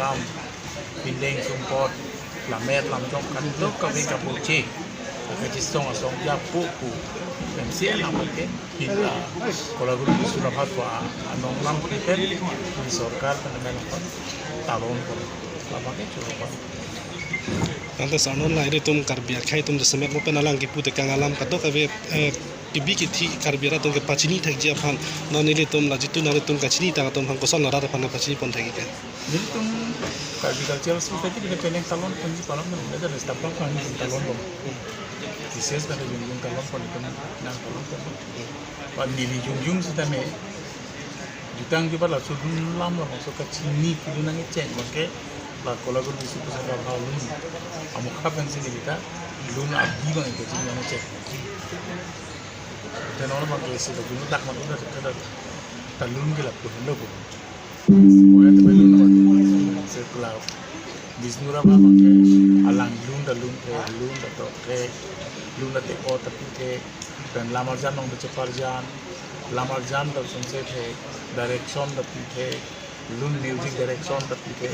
lam pindeng sumpot lamet lam jong kan lo ka vi ka puchi ka ji song ya pu dan si alam ke hila kalau guru sudah fatwa anong lam kita di sorkar pada melang talon ko lama ke coba Nanti sanon lah ini tum karbiar kai tum semet mo penalang kipu te kangalam kato kabe kibi kiti karbiara tum ke pacini thak jia phan non ini tum lajitu nare tum kacini tang tum hang kosan nara phan pacini pon thaki ka jadi tum agricultural society di peneng talon penji palam na ada stapang kan talon bom dises pada junjung talon pon itu nang talon pon pan nili junjung sudah me jutang juga lah sudun lam lah masuk kacini pilu nang ecek make la kolagur di situ saya balun amu kapan sih kita lun abdi bang itu jadi yang cek dan orang bang itu sudah dulu tak malu dah kita talun gila pun logo semuanya tu balun apa sekolah bisnura apa ke alang lun dah ke lun dah teko tapi ke dan lamar jan orang lamar jan dah sunset ke direction dah ke lun music direction tapi ke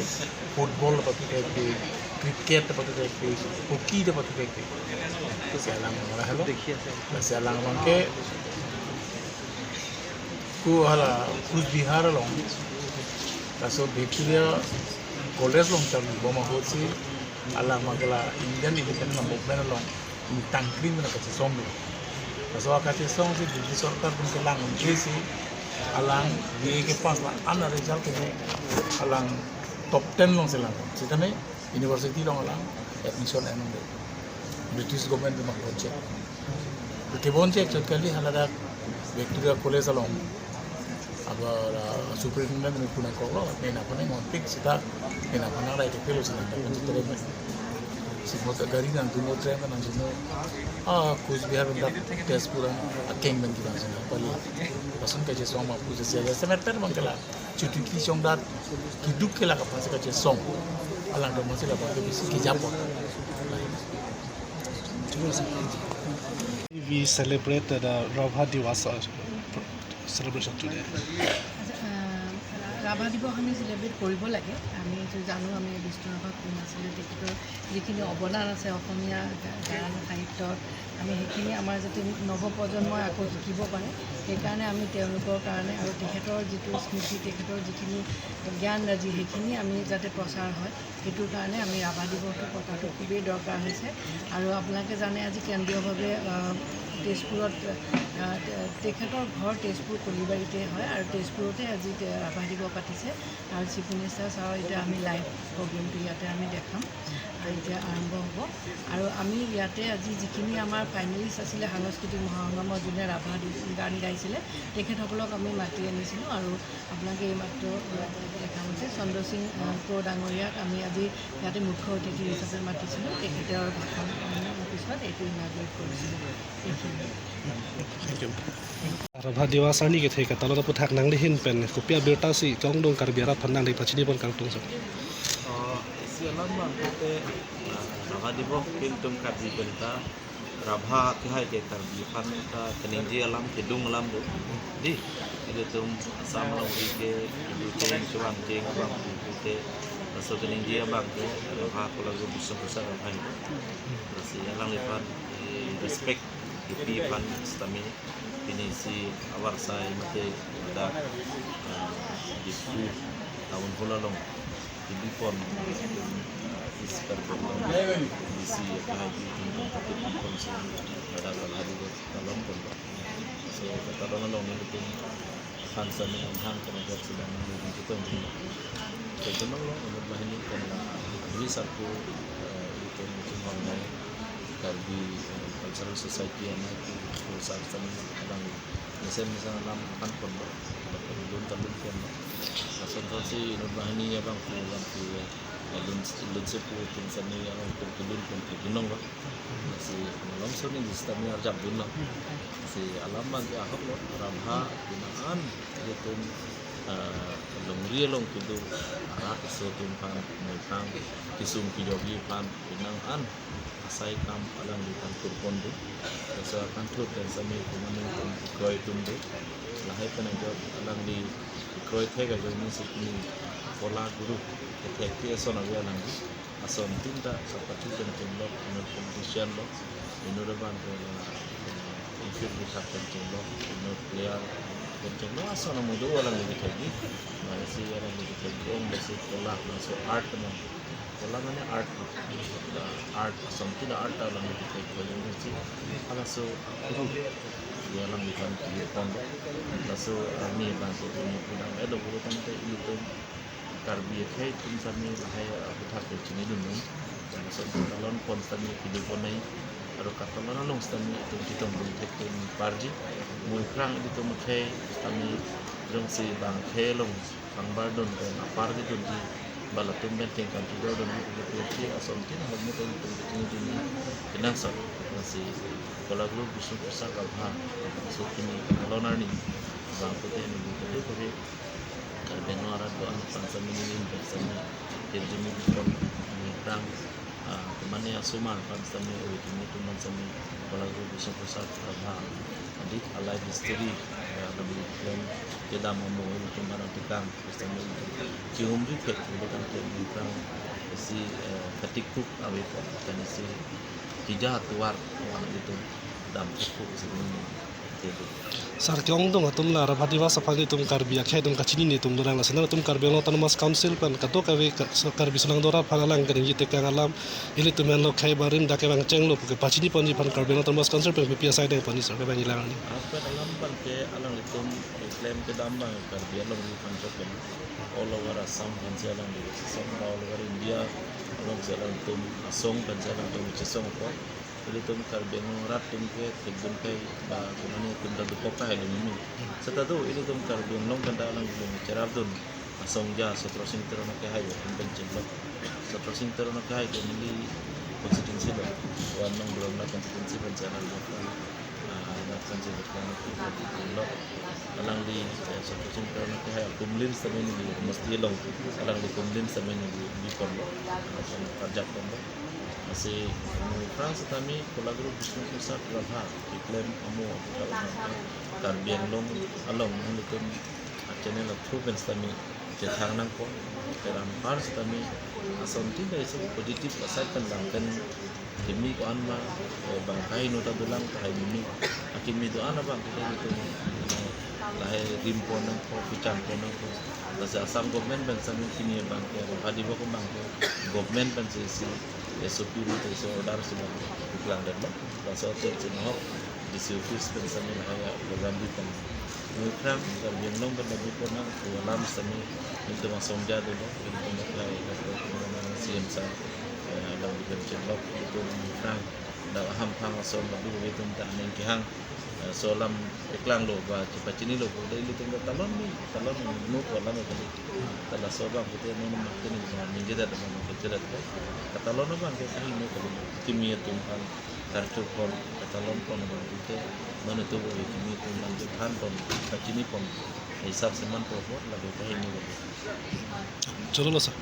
football tapi ke cricket tapi ke hockey tapi ke sialang mana hello sialang mangke ku hala kus bihar long kaso Victoria college long tam boma hosi alang magala Indian independent movement long tangkri mana kaci sombe kaso akati song si di sorkar pun kelang ngisi alang di ke pas lah ana result ke alang top 10 long selang kita me university long alang admission enong de British government mak bonche ke bonche kali halada Victoria college along aba superintendent me puna ko lo me na puna ngon pick sita me na puna ra ke pelo sila ta tere me si mota gari nan tu no tren nan jino कुछ बिहार में टेस्ट पूरा केंग बन गया है पहले पसंद का जे सॉन्ग आपको जैसे जैसे मैं तर मंगला चुटकी की सॉन्ग दात की दुख के लगा पास का जे सॉन्ग अलग तो मुझे लगा कि किसी की जापो we celebrate the Rabha Divas celebration today Rabha দিৱস আমি চেলিব্ৰেট কৰিব লাগে আমি জানো আমি বিষ্ণুৰাভা কোন আছিলে তেখেতৰ যিখিনি অৱদান আছে অসমীয়া গান সাহিত্যত আমি সেইখিনি আমাৰ যাতে নৱপ্ৰজন্মই আকৌ শিকিব পাৰে সেইকাৰণে আমি তেওঁলোকৰ কাৰণে আৰু তেখেতৰ যিটো স্মৃতি তেখেতৰ যিখিনি জ্ঞান ৰাজি সেইখিনি আমি যাতে প্ৰচাৰ হয় সেইটোৰ কাৰণে আমি ৰাভা দিৱসটো পতাটো খুবেই দৰকাৰ হৈছে আৰু আপোনালোকে জানে আজি কেন্দ্ৰীয়ভাৱে তেজপুৰত তেখেতৰ ঘৰ তেজপুৰ কলিবাৰীতে হয় আৰু তেজপুৰতে আজি ৰাভা দিৱস পাতিছে আৰু চিফ মিনিষ্টাৰ ছাৰৰ এতিয়া আমি লাইভ প্ৰগ্ৰেমটো ইয়াতে আমি দেখাম এতিয়া আৰম্ভ হ'ব আৰু আমি ইয়াতে আজি যিখিনি আমাৰ ফাইনেলিষ্ট আছিলে সাংস্কৃতিক মহাসংগ্ৰামৰ যোনে ৰাভা গান গাইছিলে তেখেতসকলক আমি মাতি আনিছিলোঁ আৰু আপোনালোকে এইমাত্ৰ দেখা হৈছে চন্দ্ৰ সিং কোঁৱৰ ডাঙৰীয়াক আমি আজি ইয়াতে মুখ্য অতিথি হিচাপে মাতিছিলোঁ তেখেতৰ ভাষণ পিছত এইটো ইনাগুৰেট কৰিছিলোঁ এইখিনি Rabha Divas ani ke thai ka talon puthak nang le hin pen kopia berta si kong dong karbiara phanang le pachini pon kang tung so isi alam bang kita Rabha Divas kintum karbi benta Rabha kihai ke karbi phan ka keninji alam kedung alam do di itu tum asam long ke ibu ceng cuang ceng bang ke so keninji abang ke Rabha ko lagu busuk besar Rabha si alang lepan respect ipi pan stami ini si awar saya mati ada di tahun bulan long di pon is perform di si haji di pon si ada haji dalam pon so kata orang long itu fansan yang hang kerja sedang menunggu kita jadi long untuk bahan ini karena ini satu itu mungkin orang karbi cultural society yang itu perusahaan kami kadang misalnya dalam kan pun belum pun asal si Nurmahani ya bang belum sepuluh insan ni yang untuk belum pun gunung bang si malam sore ni sistemnya harus gunung si alaman di akhir lo Rabha binaan itu long itu anak isu tumpan memang kisum kijogi pan binaan asai kam alang di kantor pondu so kantor dan sami kumani kroi tundu lahai penajot alang di kroi thega jo ni sikni pola guru ketekti ason awe langi ason tinta sapatu dan jumlah menurut politician lo menurut ban infir di kapten jumlah menurut player dan jumlah ason mudo orang lebih tinggi masih orang lebih tinggi om besi pola masuk art teman pola mana art ason tidak art orang lebih tinggi kalau mesti alaso guru dia alam bukan dia pondok lalu army bantu ini pulang ada urutan itu karbi kai tim sami bahaya putar ke sini dulu dan salon pon sami video ponai aro katalan long sami itu kita berdekat parji mui krang itu mukai sami jong si bang helong bang bardon dan apar itu di balatum benteng kan juga dan itu asal tin hal itu ini dulu kenang sa masih kalau lu bisa besar apa masuk ini kalau nani bang putih ini itu tapi karbeno arat do an pansa minin bersama terjemi kon rang kemana asuma pansa mi ini teman sami kalau lu bisa besar apa adik alai history lebih dan kita mau itu barang tukang bersama itu cium di pet bukan tukang si ketikuk awet dan si hijau tuar itu dalam buku sebelumnya itu. Sar kyong dong atum la rabhati wa sapagi tum karbiya khai tum kachini ni tum dorang la sana tum karbiya lo autonomous council pan kato kawe karbi sunang dora phangalang kan yite kang alam ili tum lo khai barim dake bang cheng lo ke pachini ponji pan karbiya autonomous council pe pia side pani sar ke bang ilang ni Apa dalam pan ke alang itum claim ke damba karbiya lo ni pan chopen all over Assam pan jalan di Assam all over India along jalan tum asong pan jalan tum chisong ko jadi tum karbiya rat tum ke tegun ke ba kumani tum da du kopa hele ni seta tu ini tum karbiya long kan dalang tum cerap dun asong ja sotrosing terona ke hayo tum pencin lo sotrosing terona ke hayo ni konstitusi lo wanong belum na konstitusi pan jalan lo kan jadi lo alang di satu cinta nak hai kumlin sama ni mesti long alang di kumlin sama ni di pondok macam kerja pondok masih France kami kolaborasi bisnis besar berapa iklan amu karbian long along ni kan channel proven kami jethang nang ko dalam France kami asal tidak itu positif asal kan demi ko anma bangkai nota bilang kai demi akin mi doana bang kita gitu lahir rimpon nang ko pican ko nang ko sa asam government ban sami kini bang ke hadi ba ko bang government ban si SOP ni to so order semua iklan dan ba so to no di office ban sami haya program di kan program karbian long ban di ko nang ko alam sami itu masong jado do itu nak lai ko CM sa dalam dikerja lok itu orang dah ham hang asal baru itu tak neng kehang solam iklan lo ba cepat cini lo dah itu tengok talon nu kolam itu telah sobang kita ni makin ni jadi ada mana kita ada talon apa kita ini kalau kimia tumpang kartu pon talon pon itu mana tu kimia tumpang jutaan pon kacini pon hisap seman pokok lagu kita ini cholo lo sa